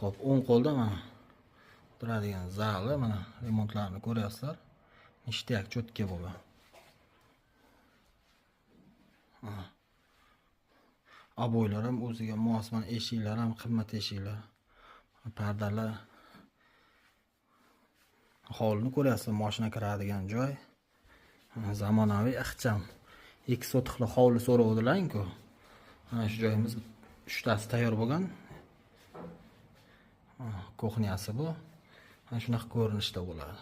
Xo'p, o'ng qo'lda mana turadigan zali, mana remontlarni ko'ryapsizlar. Ishtiyak cho'tka bo'lgan. Aboylar ham o'ziga mos, mana eshiklar ham qimmat eshiklar. Pardalar. Hovlini ko'ryapsiz, mashina kiradigan joy. Zamonaviy ixcham. 2 sotixli hovli so'rovdilar-ku. Mana shu joyimiz 3 tasi tayyor bo'lgan. Kuxnyasi bu. Mana shunaqa ko'rinishda bo'ladi.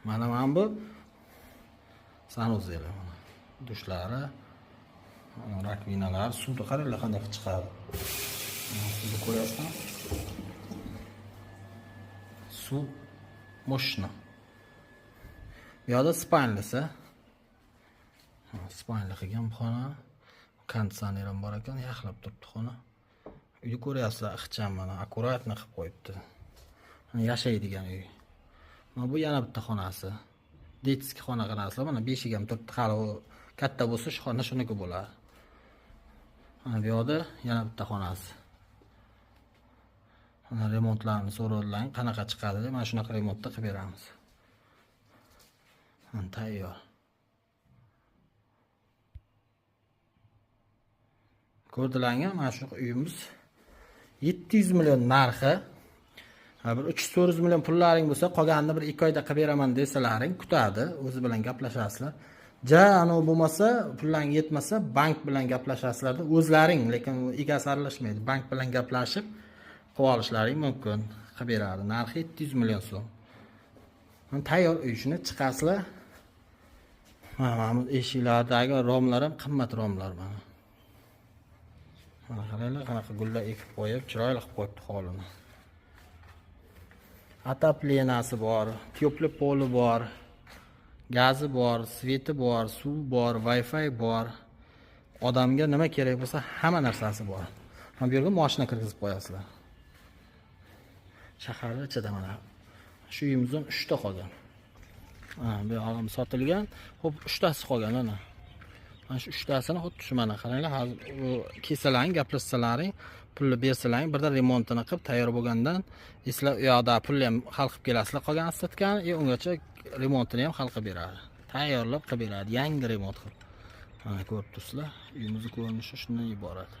Mana bu sanuzelar, mana dushlari, rakvinalar, suvni qaranglar qanday chiqadi. Suvni ko'ryapsizmi? Suv moshina. Bu yerda spaynlisi. Spaynli qilgan xona. Konditsioner ham bor ekan, yaxlab turibdi xona. Uyni ko'ryapsizlar, ixcham mana, akkuratni qilib qo'yibdi. Mana yashaydigan uy. Mana bu yana bitta xonasi. Detskiy xona qarasizlar, mana beshik ham turibdi. Hali u katta bo'lsa, shu xona shuniki bo'ladi. Mana bu yerda yana bitta xonasi. Mana remontlarni so'rovdilar, qanaqa chiqadi deb, mana shunaqa remontda qilib beramiz. Mana tayyor. Ko'rdilarga, mana shu uyimiz 700 million narxi. Bir 300-400 million pullaring bo'lsa, qolganini bir 2 oyda qilib beraman desalaring, kutadi, o'zi bilan gaplashasizlar. Anu bo'lmasa, pullang yetmasa, bank bilan gaplashasizlar-da, o'zlaring, lekin egasi aralashmaydi. Bank bilan gaplashib qilib olishlaring mumkin. Qilib beradi. Narxi 700 million so'm. Mana tayyor uy, shuni chiqasizlar. Mana eshiklardagi romlar ham qimmat romlar mana. Mana qaranglar, qanaqa gullar ekib qo'yib, chiroyli qilib qo'yibdi hovlini. Ataplenasi bor, tepli poli bor, gazi bor, sveti bor, suv bor, Wi-Fi bor. Odamga nima kerak bo'lsa, hamma narsasi bor. Mana bu yerga mashina kirgizib qo'yasizlar. Shaharda ichida mana. Shu uyimizdan 3 ta qolgan. Bu ham sotilgan. Xo'p, 3 tasi qolgan ana. Mana shu 3 tasini xuddi shu mana qaranglar, hozir u kesalaring, gaplashsalaring, pulni bersalaring, birdan remontini qilib tayyor bo'lgandan eslar u yoqda pulni ham hal qilib kelasizlar, qolgan statkan, ungacha remontini ham hal qilib beradi. Tayyorlab qilib beradi, yangi remont qilib. Mana ko'rib turibsizlar, uyimizning ko'rinishi shundan iborat.